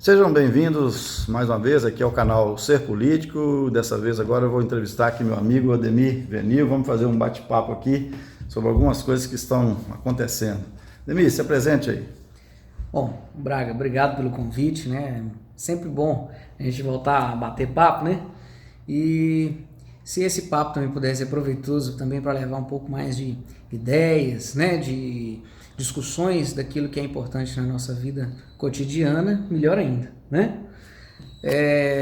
Sejam bem-vindos mais uma vez aqui ao canal Ser Político. Dessa vez agora eu vou entrevistar aqui meu amigo Ademir Venil. Vamos fazer um bate-papo aqui sobre algumas coisas que estão acontecendo. Ademir, se apresente aí. Bom, Braga, obrigado pelo convite, né? Sempre bom a gente voltar a bater papo, né? E se esse papo também pudesse ser proveitoso também para levar um pouco mais de ideias, né? De discussões daquilo que é importante na nossa vida cotidiana, melhor ainda, né?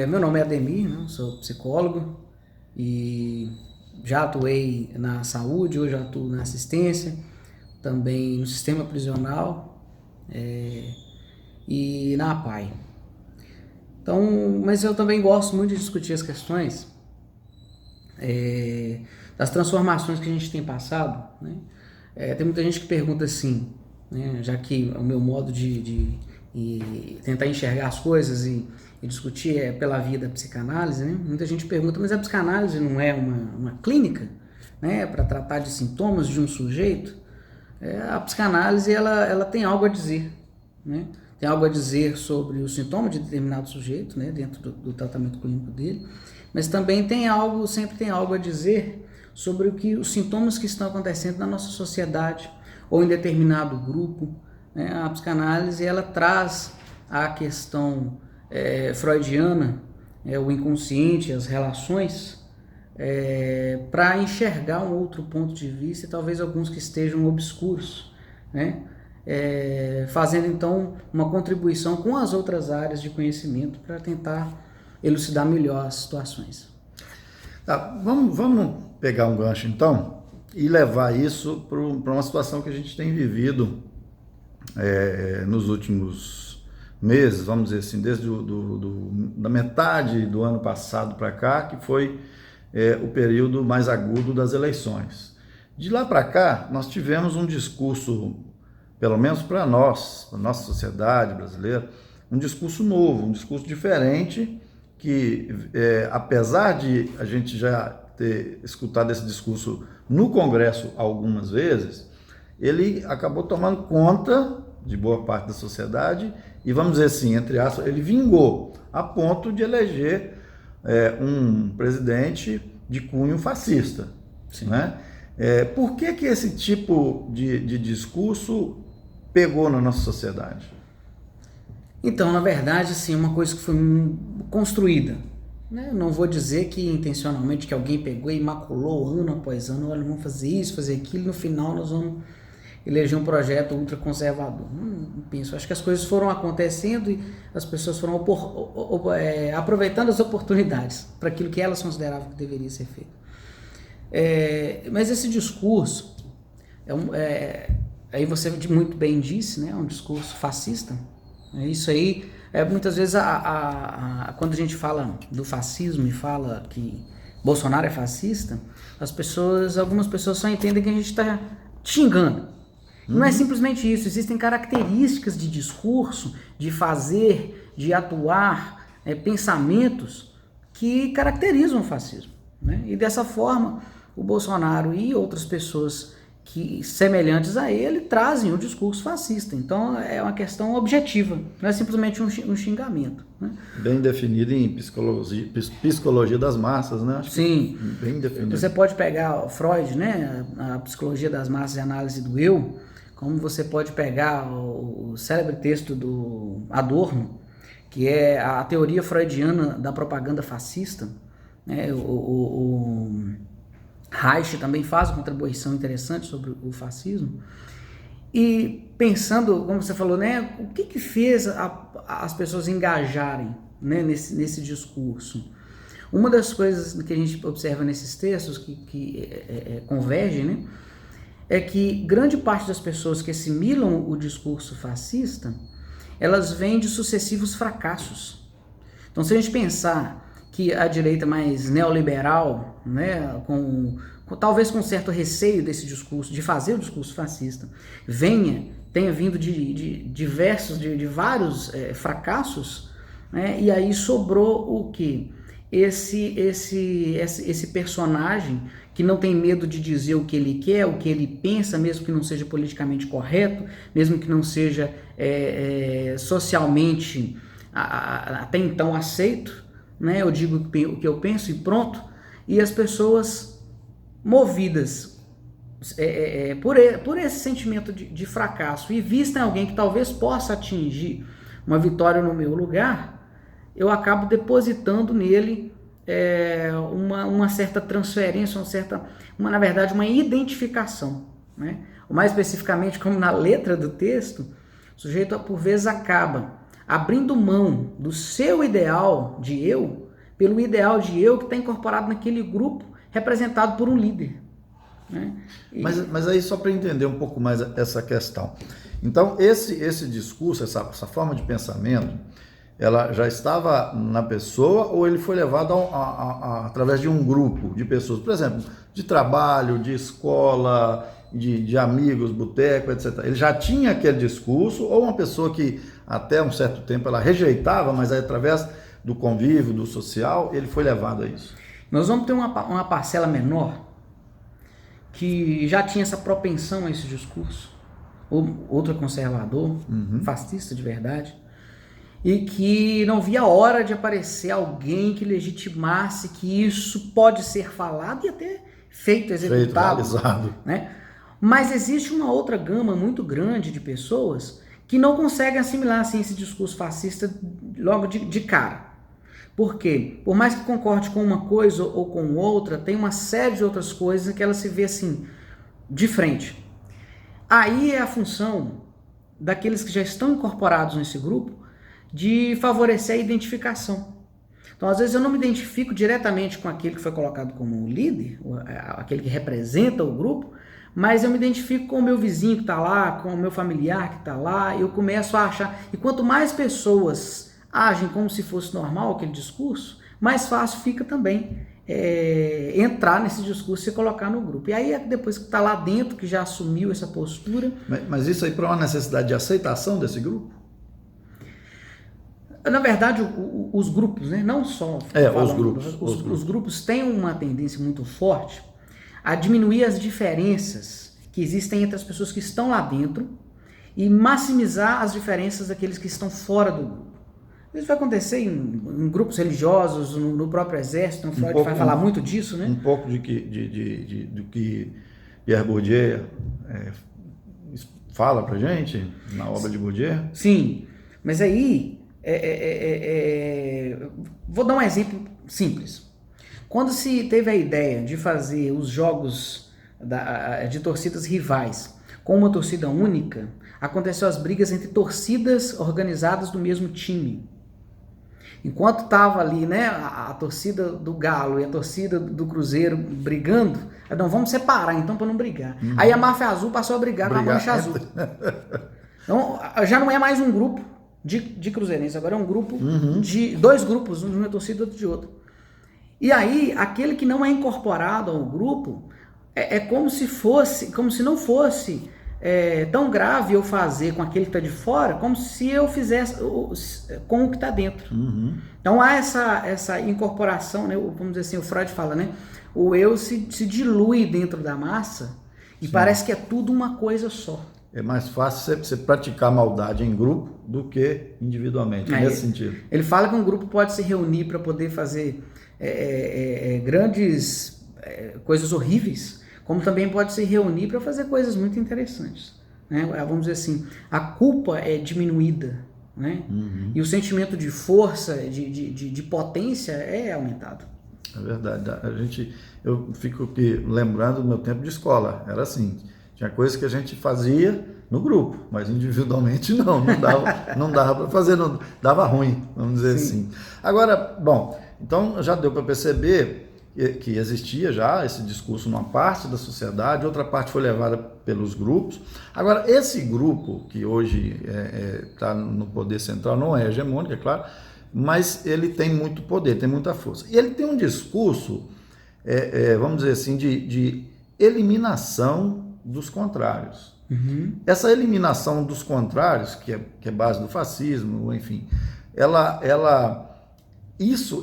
Meu nome é Ademir, né? Sou psicólogo e já atuei na saúde, hoje eu atuo na assistência, também no sistema prisional e na APAE. Então, mas eu também gosto muito de discutir as questões das transformações que a gente tem passado, né? Tem muita gente que pergunta assim, né, já que o meu modo de tentar enxergar as coisas e discutir é pela via da psicanálise, né? Muita gente pergunta, mas a psicanálise não é uma clínica, né, para tratar de sintomas de um sujeito? A psicanálise ela tem algo a dizer, né? Tem algo a dizer sobre o sintoma de determinado sujeito, né, dentro do tratamento clínico dele, mas também sempre tem algo a dizer sobre os sintomas que estão acontecendo na nossa sociedade ou em determinado grupo, né? A psicanálise ela traz a questão freudiana, o inconsciente, as relações, para enxergar um outro ponto de vista e talvez alguns que estejam obscuros, né? Fazendo então uma contribuição com as outras áreas de conhecimento para tentar elucidar melhor as situações. Tá, vamos pegar um gancho então e levar isso para uma situação que a gente tem vivido nos últimos meses, vamos dizer assim, desde da metade do ano passado para cá, que foi o período mais agudo das eleições. De lá para cá, nós tivemos um discurso, pelo menos para nós, a nossa sociedade brasileira, um discurso novo, um discurso diferente, que apesar de a gente já ter escutado esse discurso no Congresso algumas vezes, ele acabou tomando conta de boa parte da sociedade e, vamos dizer assim, entre aspas, ele vingou a ponto de eleger um presidente de cunho fascista. Sim. Né? Por que esse tipo de discurso pegou na nossa sociedade? Então, na verdade, assim, uma coisa que foi construída, né? Não vou dizer que intencionalmente que alguém pegou e maculou ano após ano, olha, vamos fazer isso, fazer aquilo, no final nós vamos eleger um projeto ultraconservador. Não penso, acho que as coisas foram acontecendo e as pessoas foram aproveitando as oportunidades para aquilo que elas consideravam que deveria ser feito. Mas esse discurso, aí você muito bem disse, né? É um discurso fascista. Isso aí, muitas vezes, quando a gente fala do fascismo e fala que Bolsonaro é fascista, algumas pessoas só entendem que a gente está xingando. Não é simplesmente isso, existem características de discurso, de fazer, de atuar, pensamentos que caracterizam o fascismo, né? E dessa forma, o Bolsonaro e outras pessoas que semelhantes a ele trazem o discurso fascista. Então é uma questão objetiva, não é simplesmente um xingamento, né? Bem definido em psicologia das massas, né? Acho Sim. Bem definido. Você pode pegar Freud, né? A psicologia das massas e análise do eu, como você pode pegar o célebre texto do Adorno, que é a teoria freudiana da propaganda fascista, né? O Reich também faz uma contribuição interessante sobre o fascismo. E pensando, como você falou, né, o que fez as pessoas engajarem, né, nesse discurso? Uma das coisas que a gente observa nesses textos que convergem, né, é que grande parte das pessoas que assimilam o discurso fascista, elas vêm de sucessivos fracassos. Então, se a gente pensar que a direita mais neoliberal, né, talvez com certo receio desse discurso, de fazer o discurso fascista, tenha vindo de vários fracassos, né, e aí sobrou o quê? Esse personagem que não tem medo de dizer o que ele quer, o que ele pensa, mesmo que não seja politicamente correto, mesmo que não seja socialmente até então aceito, né? Eu digo o que eu penso e pronto, e as pessoas movidas por esse sentimento de fracasso e vistam alguém que talvez possa atingir uma vitória no meu lugar, eu acabo depositando nele uma certa transferência, na verdade, uma identificação, né? Ou mais especificamente, como na letra do texto, o sujeito por vezes acaba abrindo mão do seu ideal de eu pelo ideal de eu que está incorporado naquele grupo representado por um líder, né? Mas aí só para entender um pouco mais essa questão. Então, esse discurso, essa forma de pensamento, ela já estava na pessoa ou ele foi levado através de um grupo de pessoas, por exemplo, de trabalho, de escola, de amigos, boteco, etc. Ele já tinha aquele discurso ou uma pessoa que até um certo tempo ela rejeitava, mas aí, através do convívio, do social, ele foi levado a isso? Nós vamos ter uma parcela menor que já tinha essa propensão a esse discurso, ou outro conservador, fascista de verdade, e que não via a hora de aparecer alguém que legitimasse que isso pode ser falado e até feito, executado, realizado, né? Mas existe uma outra gama muito grande de pessoas que não conseguem assimilar assim, esse discurso fascista logo de cara. Por quê? Por mais que concorde com uma coisa ou com outra, tem uma série de outras coisas que ela se vê assim, de frente. Aí é a função daqueles que já estão incorporados nesse grupo de favorecer a identificação. Então, às vezes eu não me identifico diretamente com aquele que foi colocado como líder, aquele que representa o grupo, mas eu me identifico com o meu vizinho que está lá, com o meu familiar que está lá, eu começo a achar, e quanto mais pessoas agem como se fosse normal aquele discurso, mais fácil fica também entrar nesse discurso e colocar no grupo. E aí, depois que está lá dentro, que já assumiu essa postura... Mas isso aí para uma necessidade de aceitação desse grupo? Na verdade, os grupos, né? Não só... Os grupos têm uma tendência muito forte a diminuir as diferenças que existem entre as pessoas que estão lá dentro e maximizar as diferenças daqueles que estão fora do grupo. Isso vai acontecer em grupos religiosos, no próprio exército, o Freud vai falar muito disso, né? Um pouco do que Pierre Bourdieu fala pra gente na obra de Bourdieu. Sim, mas aí vou dar um exemplo simples. Quando se teve a ideia de fazer os jogos de torcidas rivais com uma torcida única, aconteceu as brigas entre torcidas organizadas do mesmo time. Enquanto estava ali, né, a torcida do Galo e a torcida do Cruzeiro brigando, não, vamos separar então para não brigar. Aí a Máfia Azul passou a brigar com a Mancha Azul. Então já não é mais um grupo de cruzeirenses, agora é um grupo de dois grupos, um de uma torcida e outro de outra. E aí, aquele que não é incorporado ao grupo, como se não fosse tão grave eu fazer com aquele que está de fora, como se eu fizesse com o que está dentro. Então há essa incorporação, né? Vamos dizer assim, o Freud fala, né? O eu se dilui dentro da massa e parece que é tudo uma coisa só. É mais fácil você praticar maldade em grupo do que individualmente, nesse sentido. Ele fala que um grupo pode se reunir para poder fazer grandes coisas horríveis, como também pode se reunir para fazer coisas muito interessantes, né? Vamos dizer assim, a culpa é diminuída, né? E o sentimento de força, de potência é aumentado. É verdade. Eu fico aqui lembrando do meu tempo de escola, era assim, tinha coisas que a gente fazia no grupo, mas individualmente não dava para fazer, não, dava ruim, vamos dizer assim. Agora, bom, então já deu para perceber que existia já esse discurso numa parte da sociedade, outra parte foi levada pelos grupos. Agora, esse grupo que hoje está no poder central, não é hegemônico, é claro, mas ele tem muito poder, tem muita força. E ele tem um discurso, vamos dizer assim, de eliminação dos contrários. Essa eliminação dos contrários, que é base do fascismo, enfim,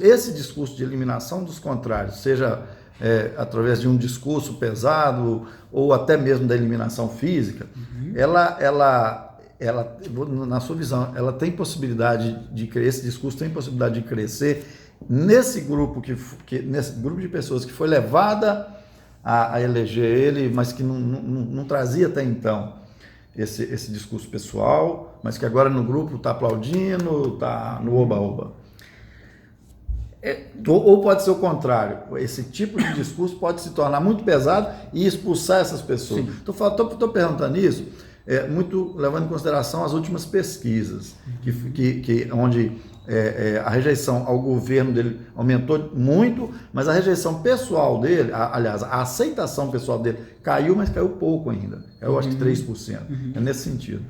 esse discurso de eliminação dos contrários, seja através de um discurso pesado ou até mesmo da eliminação física, ela, na sua visão, ela tem possibilidade de crescer, esse discurso tem possibilidade de crescer nesse grupo nesse grupo de pessoas que foi levada a eleger ele, mas que não trazia até então esse discurso pessoal, mas que agora no grupo está aplaudindo, está no oba-oba. Ou pode ser o contrário, esse tipo de discurso pode se tornar muito pesado e expulsar essas pessoas. Estou perguntando isso muito levando em consideração as últimas pesquisas, onde a rejeição ao governo dele aumentou muito, mas a rejeição pessoal dele, aliás, a aceitação pessoal dele caiu, mas caiu pouco ainda. Eu acho que 3%. É nesse sentido.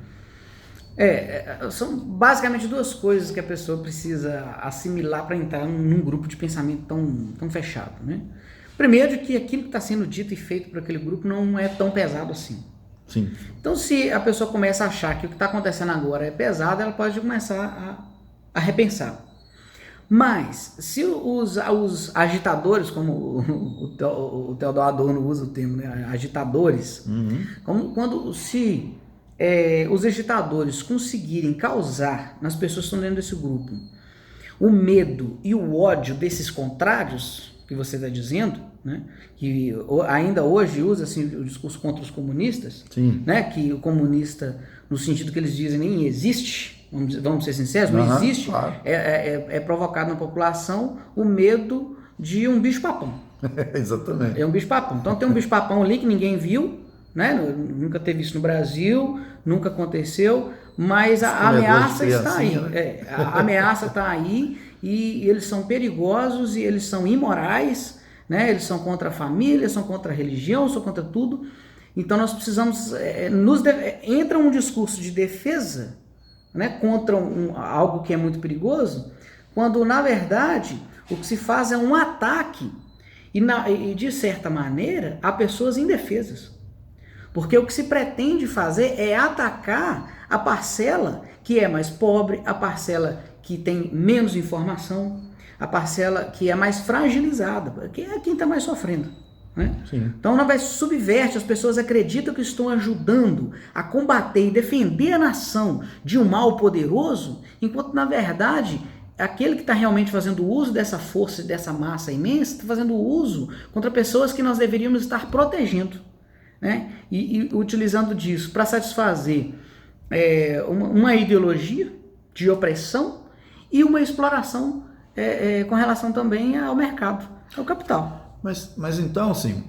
São basicamente duas coisas que a pessoa precisa assimilar para entrar num grupo de pensamento tão fechado, né? Primeiro, de que aquilo que está sendo dito e feito por aquele grupo não é tão pesado assim. Sim. Então, se a pessoa começa a achar que o que está acontecendo agora é pesado, ela pode começar a repensar. Mas, se os agitadores, como o Theodor Adorno usa o termo, né, agitadores, se os agitadores conseguirem causar nas pessoas que estão dentro desse grupo o medo e o ódio desses contrários que você está dizendo, né, que ainda hoje usa assim, o discurso contra os comunistas, né, que o comunista, no sentido que eles dizem, nem existe, vamos ser sinceros, não existe, claro. É provocado na população o medo de um bicho-papão. Exatamente. É um bicho-papão. Então tem um bicho-papão ali que ninguém viu, né, nunca teve isso no Brasil, nunca aconteceu, mas a ameaça está aí. Né? A ameaça está aí e eles são perigosos e eles são imorais, né? Eles são contra a família, são contra a religião, são contra tudo. Então nós precisamos, entra um discurso de defesa, né, contra algo que é muito perigoso, quando na verdade o que se faz é um ataque e de certa maneira há pessoas indefesas. Porque o que se pretende fazer é atacar a parcela que é mais pobre, a parcela que tem menos informação, a parcela que é mais fragilizada, que é quem está mais sofrendo. Né? Então, na verdade, subverte, as pessoas acreditam que estão ajudando a combater e defender a nação de um mal poderoso, enquanto, na verdade, aquele que está realmente fazendo uso dessa força e dessa massa imensa está fazendo uso contra pessoas que nós deveríamos estar protegendo. Né? E utilizando disso para satisfazer uma ideologia de opressão e uma exploração com relação também ao mercado, ao capital. Mas então, assim,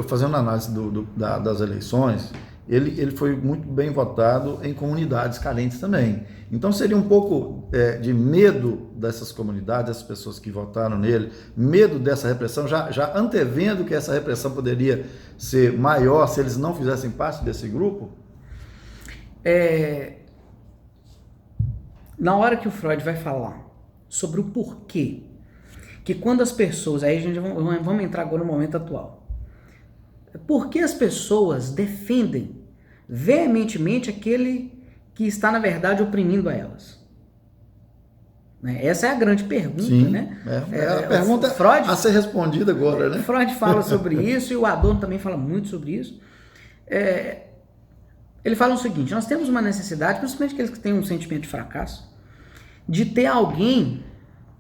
fazendo uma análise das eleições, ele foi muito bem votado em comunidades carentes também. Então seria um pouco de medo dessas comunidades, dessas pessoas que votaram nele, medo dessa repressão, já antevendo que essa repressão poderia ser maior se eles não fizessem parte desse grupo? Na hora que o Freud vai falar sobre o porquê, que quando as pessoas, aí a gente vamos entrar agora no momento atual, por que as pessoas defendem veementemente aquele que está, na verdade, oprimindo a elas? Essa é a grande pergunta, Sim, né? A pergunta Freud, a ser respondida agora, né? Freud fala sobre isso e o Adorno também fala muito sobre isso. Ele fala o seguinte: nós temos uma necessidade, principalmente aqueles que têm um sentimento de fracasso, de ter alguém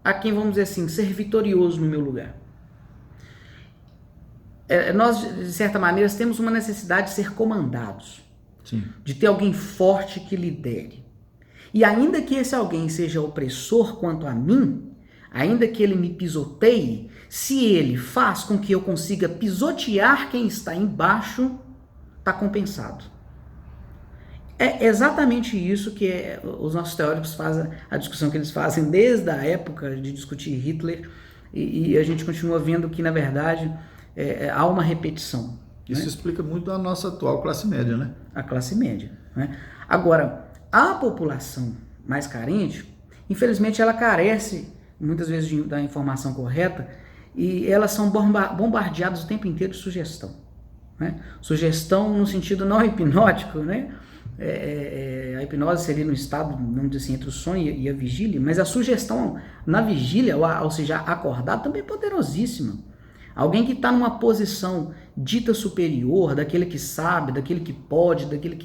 a quem, vamos dizer assim, ser vitorioso no meu lugar. Nós, de certa maneira, temos uma necessidade de ser comandados. Sim. De ter alguém forte que lidere. E ainda que esse alguém seja opressor quanto a mim, ainda que ele me pisoteie, se ele faz com que eu consiga pisotear quem está embaixo, está compensado. É exatamente isso que os nossos teóricos fazem, a discussão que eles fazem desde a época de discutir Hitler, e a gente continua vendo que, na verdade, há uma repetição. Isso, né? Explica muito a nossa atual classe média, né? A classe média. Né? Agora, a população mais carente, infelizmente, ela carece, muitas vezes, da informação correta, e elas são bombardeadas o tempo inteiro de sugestão. Né? Sugestão no sentido não hipnótico, né? A hipnose seria no estado, vamos dizer assim, entre o sonho e a vigília, mas a sugestão na vigília, ou seja, acordado, também é poderosíssima. Alguém que está numa posição dita superior, daquele que sabe, daquele que pode, daquele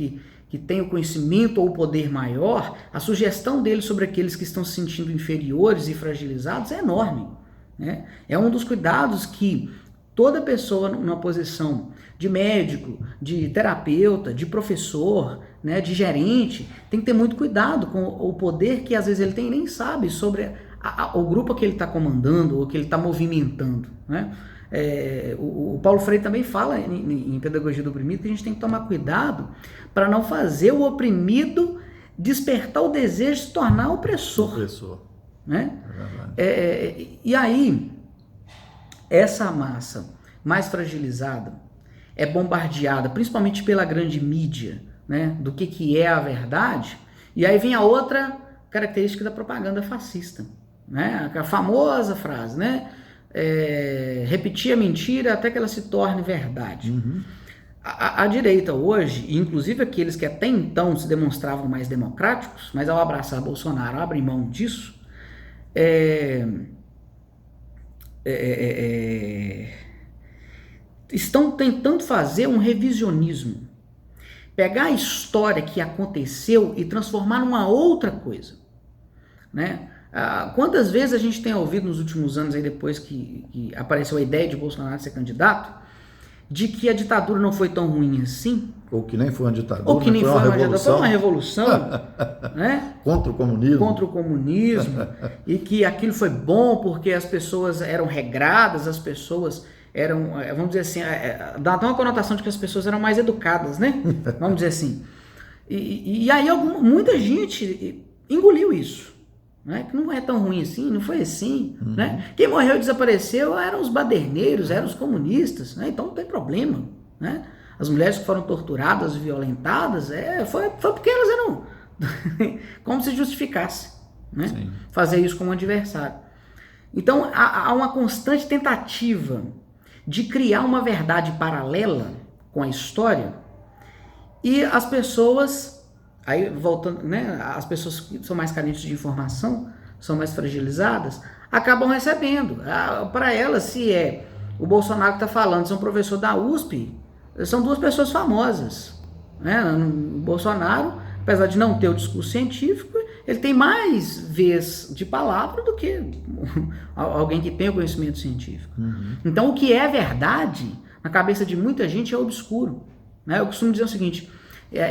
que tem o conhecimento ou o poder maior, a sugestão dele sobre aqueles que estão se sentindo inferiores e fragilizados é enorme, né? É um dos cuidados que toda pessoa numa posição de médico, de terapeuta, de professor, né, de gerente, tem que ter muito cuidado com o poder que às vezes ele tem e nem sabe sobre o grupo que ele está comandando ou que ele está movimentando, né? O Paulo Freire também fala em Pedagogia do Oprimido que a gente tem que tomar cuidado para não fazer o oprimido despertar o desejo de se tornar opressor. Né? E aí, essa massa mais fragilizada é bombardeada, principalmente pela grande mídia, né, do que é a verdade, e aí vem a outra característica da propaganda fascista, né, a famosa frase, né, repetir a mentira até que ela se torne verdade. Uhum. A direita hoje, inclusive aqueles que até então se demonstravam mais democráticos, mas ao abraçar Bolsonaro abrem mão disso, estão tentando fazer um revisionismo, pegar a história que aconteceu e transformar numa outra coisa, né? Quantas vezes a gente tem ouvido nos últimos anos, aí depois que apareceu a ideia de Bolsonaro ser candidato, de que a ditadura não foi tão ruim assim? Ou que nem foi uma ditadura, ou que nem foi uma revolução. Foi uma revolução, né? Contra o comunismo. Contra o comunismo, e que aquilo foi bom porque as pessoas eram regradas, as pessoas eram, vamos dizer assim, dá até uma conotação de que as pessoas eram mais educadas, né? Vamos dizer assim. E aí muita gente engoliu isso, né? Que não é tão ruim assim, não foi assim, né? Quem morreu e desapareceu eram os baderneiros, eram os comunistas, né? Então não tem problema, né? As mulheres que foram torturadas, violentadas, foi porque elas eram como se justificasse, né? Fazer isso como adversário. Então há uma constante tentativa de criar uma verdade paralela com a história, e as pessoas, aí voltando, né, as pessoas que são mais carentes de informação, são mais fragilizadas, acabam recebendo. Para elas, se o Bolsonaro que está falando, se é um professor da USP, são duas pessoas famosas, né? O Bolsonaro, apesar de não ter o discurso científico, ele tem mais vez de palavra do que alguém que tem o conhecimento científico. Então, o que é verdade, na cabeça de muita gente, é obscuro, né? Eu costumo dizer o seguinte,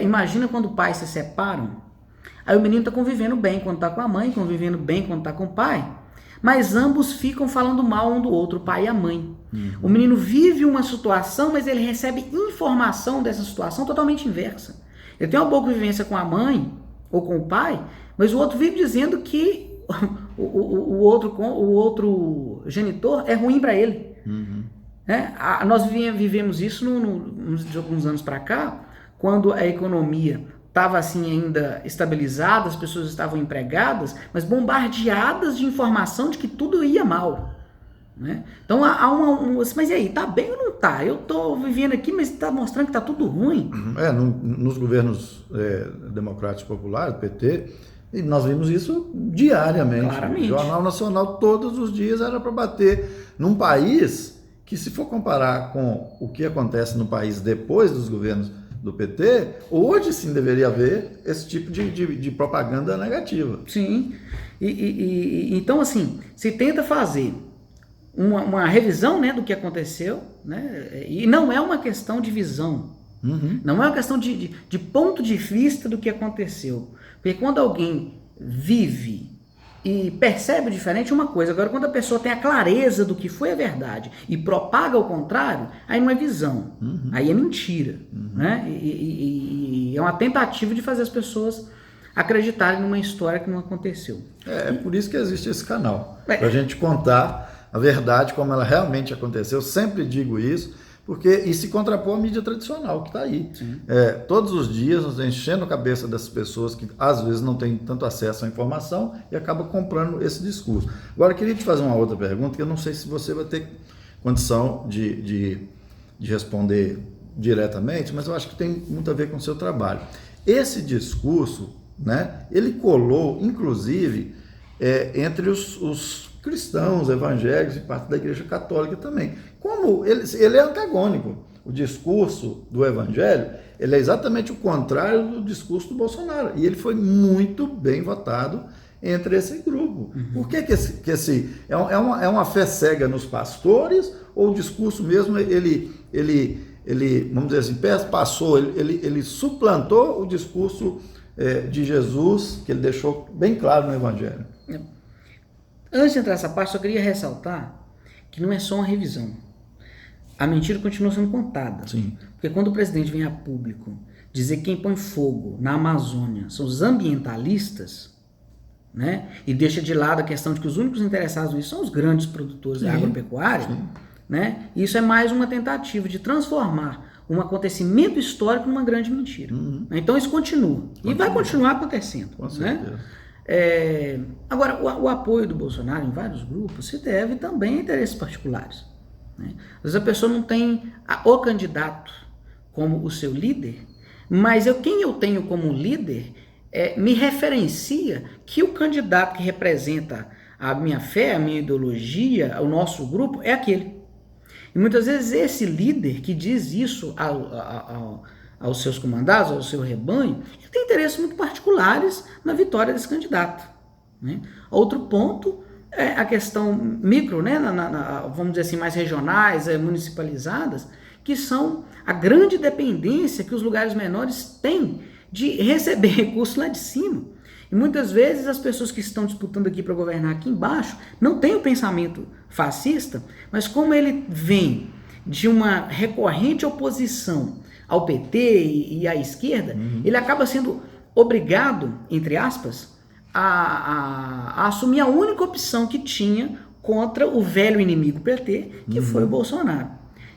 imagina quando pais se separam, aí o menino está convivendo bem quando está com a mãe, convivendo bem quando está com o pai, mas ambos ficam falando mal um do outro, o pai e a mãe. O menino vive uma situação, mas ele recebe informação dessa situação totalmente inversa. Ele tem uma boa convivência com a mãe ou com o pai, mas o outro vive dizendo que o outro genitor é ruim para ele. Nós vivemos isso de alguns anos para cá, quando a economia estava assim ainda estabilizada, as pessoas estavam empregadas, mas bombardeadas de informação de que tudo ia mal, né? Então mas e aí, tá bem ou não tá? Eu tô vivendo aqui, mas tá mostrando que tá tudo ruim. Nos governos democráticos populares, PT, e nós vimos isso diariamente. Claramente. O Jornal Nacional todos os dias era para bater num país que, se for comparar com o que acontece no país depois dos governos do PT, hoje sim deveria haver esse tipo de propaganda negativa. Sim, então assim, se tenta fazer uma revisão, né, do que aconteceu, né, e não é uma questão de visão, não é uma questão de ponto de vista do que aconteceu, porque quando alguém vive e percebe diferente uma coisa, agora quando a pessoa tem a clareza do que foi a verdade e propaga o contrário, aí não é visão, aí é mentira, né? E é uma tentativa de fazer as pessoas acreditarem numa história que não aconteceu. É por isso que existe esse canal, para a gente contar a verdade como ela realmente aconteceu. Eu sempre digo isso, porque isso se contrapõe à mídia tradicional que está aí. Todos os dias nós enchendo a cabeça dessas pessoas que às vezes não têm tanto acesso à informação e acabam comprando esse discurso. Agora, eu queria te fazer uma outra pergunta, que eu não sei se você vai ter condição de responder diretamente, mas eu acho que tem muito a ver com o seu trabalho. Esse discurso, né, ele colou, inclusive, entre os cristãos, evangélicos e parte da Igreja Católica também. Como ele é antagônico. o discurso do Evangelho, ele é exatamente o contrário do discurso do Bolsonaro. E ele foi muito bem votado entre esse grupo. Por que esse é uma fé cega nos pastores, ou o discurso mesmo, ele vamos dizer assim, passou, ele suplantou o discurso de Jesus, que ele deixou bem claro no Evangelho? Antes de entrar nessa parte, só queria ressaltar que não é só uma revisão. A mentira continua sendo contada. Sim. Porque quando o presidente vem a público dizer que quem põe fogo na Amazônia são os ambientalistas, né, e deixa de lado a questão de que os únicos interessados nisso são os grandes produtores da agropecuária, né, isso é mais uma tentativa de transformar um acontecimento histórico numa grande mentira. Então isso continua. E vai continuar acontecendo. Com certeza. Né? Agora, o apoio do Bolsonaro em vários grupos se deve também a interesses particulares. Né? Às vezes a pessoa não tem o candidato como o seu líder, mas quem eu tenho como líder me referencia que o candidato que representa a minha fé, a minha ideologia, o nosso grupo, é aquele. E muitas vezes esse líder que diz isso aos seus comandados, ao seu rebanho, ele tem interesses muito particulares na vitória desse candidato. Né? Outro ponto é a questão micro, né? Vamos dizer assim, mais regionais, municipalizadas, que são a grande dependência que os lugares menores têm de receber recursos lá de cima. E muitas vezes as pessoas que estão disputando aqui para governar aqui embaixo não têm o pensamento fascista, mas como ele vem de uma recorrente oposição ao PT e à esquerda, ele acaba sendo obrigado, entre aspas, a assumir a única opção que tinha contra o velho inimigo PT, que foi o Bolsonaro.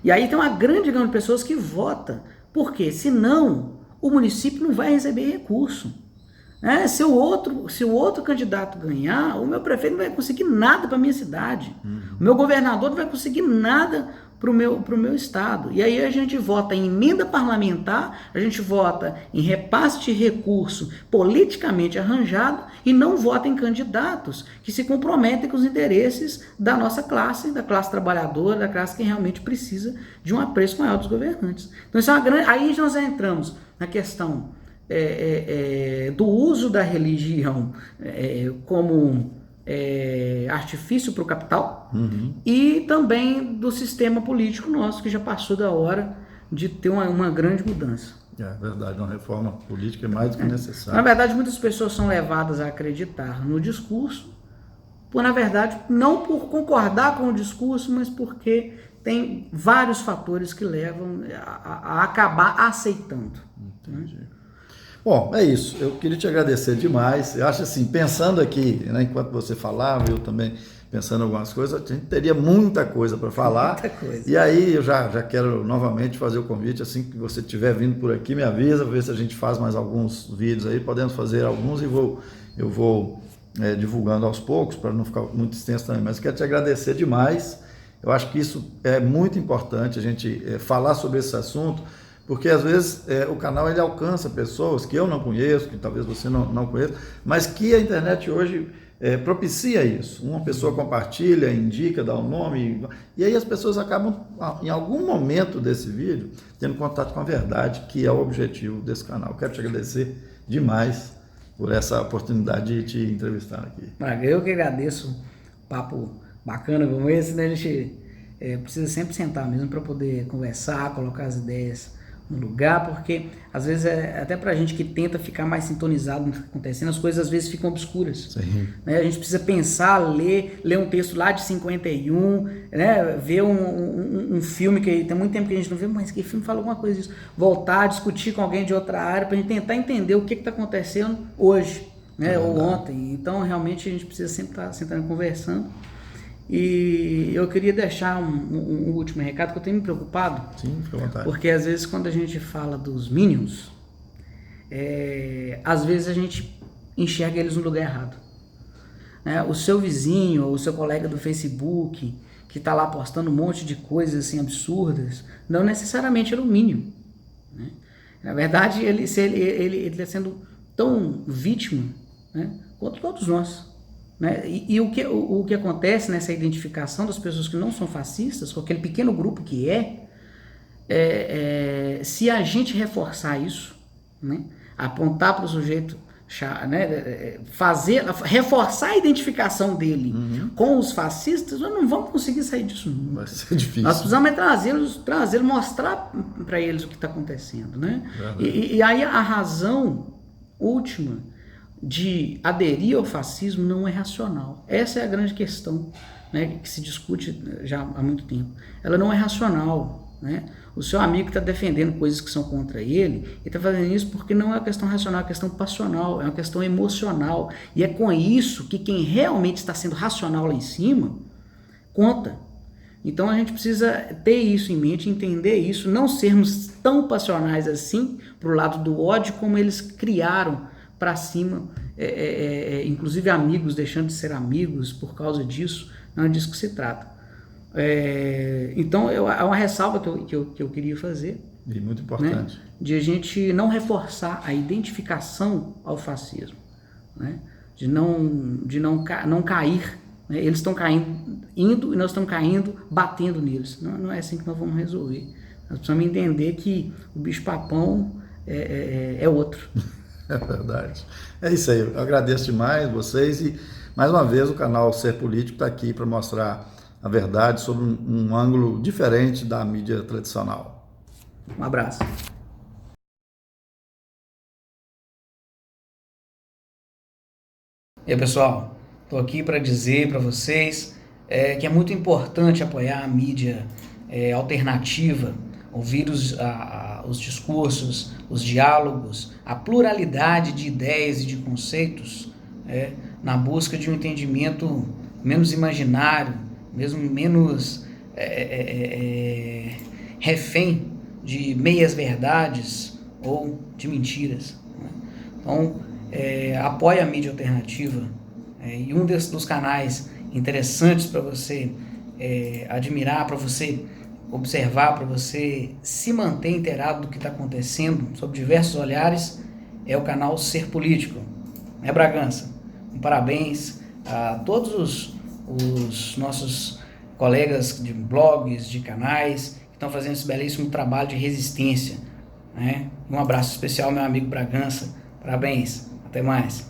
E aí tem uma grande gama de pessoas que vota, porque senão o município não vai receber recurso. Se o outro candidato ganhar, o meu prefeito não vai conseguir nada para a minha cidade. O meu governador não vai conseguir nada para o meu estado. E aí a gente vota em emenda parlamentar, a gente vota em repasse de recurso politicamente arranjado e não vota em candidatos que se comprometem com os interesses da nossa classe, da classe trabalhadora, da classe que realmente precisa de um apreço maior dos governantes. Então isso é uma grande... Aí nós entramos na questão do uso da religião como artifício para o capital e também do sistema político nosso, que já passou da hora de ter uma grande mudança. É verdade, uma reforma política é mais do que necessária. Na verdade, muitas pessoas são levadas a acreditar no discurso, na verdade, não por concordar com o discurso, mas porque tem vários fatores que levam a acabar aceitando. Entendi. Bom, é isso. Eu queria te agradecer demais. Eu acho assim, pensando aqui, né, enquanto você falava, eu também pensando em algumas coisas, a gente teria muita coisa para falar. Muita coisa. E aí eu já quero novamente fazer o convite, assim que você estiver vindo por aqui, me avisa, ver se a gente faz mais alguns vídeos aí. Podemos fazer alguns e eu vou divulgando aos poucos, para não ficar muito extenso também. Mas eu quero te agradecer demais. Eu acho que isso é muito importante, a gente falar sobre esse assunto, porque às vezes o canal ele alcança pessoas que eu não conheço, que talvez você não conheça, mas que a internet hoje propicia isso. Uma pessoa compartilha, indica, dá um nome, e aí as pessoas acabam, em algum momento desse vídeo, tendo contato com a verdade, que é o objetivo desse canal. Quero te agradecer demais por essa oportunidade de te entrevistar aqui. Eu que agradeço um papo bacana como esse, né? A gente precisa sempre sentar mesmo para poder conversar, colocar as ideias no lugar, porque às vezes até pra gente que tenta ficar mais sintonizado no que está acontecendo, as coisas às vezes ficam obscuras. Né? A gente precisa pensar, ler um texto lá de 51, né? Ver um filme que tem muito tempo que a gente não vê, mas que filme fala alguma coisa disso, voltar a discutir com alguém de outra área pra gente tentar entender o que está acontecendo hoje, né? Ou ontem. Então realmente a gente precisa sempre estar sentando e conversando. E eu queria deixar um último recado, que eu tenho me preocupado. Sim, fica à vontade. Porque às vezes quando a gente fala dos Minions, às vezes a gente enxerga eles no lugar errado. O seu vizinho, ou o seu colega do Facebook, que está lá postando um monte de coisas assim absurdas, não necessariamente ele é um Minion. Né? Na verdade, ele está sendo tão vítima, né, quanto todos nós. Né? E o que acontece nessa identificação das pessoas que não são fascistas, com aquele pequeno grupo que se a gente reforçar isso, né, apontar para o sujeito, né, reforçar a identificação dele com os fascistas, nós não vamos conseguir sair disso nunca. Vai ser difícil. Nós precisamos trazê-los, mostrar para eles o que está acontecendo, né? E aí a razão última de aderir ao fascismo não é racional. Essa é a grande questão, né, que se discute já há muito tempo. Ela não é racional, né? O seu amigo está defendendo coisas que são contra ele, e está fazendo isso porque não é uma questão racional, é uma questão passional, é uma questão emocional. E é com isso que quem realmente está sendo racional lá em cima conta. Então a gente precisa ter isso em mente, entender isso, não sermos tão passionais assim para o lado do ódio como eles criaram para cima, inclusive amigos deixando de ser amigos por causa disso. Não é disso que se trata. Então é uma ressalva que eu queria fazer. E muito importante. Né, de a gente não reforçar a identificação ao fascismo, né, de não cair. Né, eles estão caindo, indo, e nós estamos caindo, batendo neles. Não é assim que nós vamos resolver. Nós precisamos entender que o bicho-papão é outro. É verdade. É isso aí. Eu agradeço demais vocês e, mais uma vez, o canal Ser Político está aqui para mostrar a verdade sobre um ângulo diferente da mídia tradicional. Um abraço. E aí, pessoal, estou aqui para dizer para vocês que é muito importante apoiar a mídia alternativa, ouvir os discursos, os diálogos, a pluralidade de ideias e de conceitos, na busca de um entendimento menos imaginário, mesmo menos refém de meias verdades ou de mentiras. Né? Então, apoie a mídia alternativa, e um dos canais interessantes para você admirar, para você observar, para você se manter inteirado do que está acontecendo sob diversos olhares, é o canal Ser Político. Né, Bragança? Parabéns a todos os nossos colegas de blogs, de canais, que estão fazendo esse belíssimo trabalho de resistência. Né? Um abraço especial ao meu amigo Bragança. Parabéns. Até mais.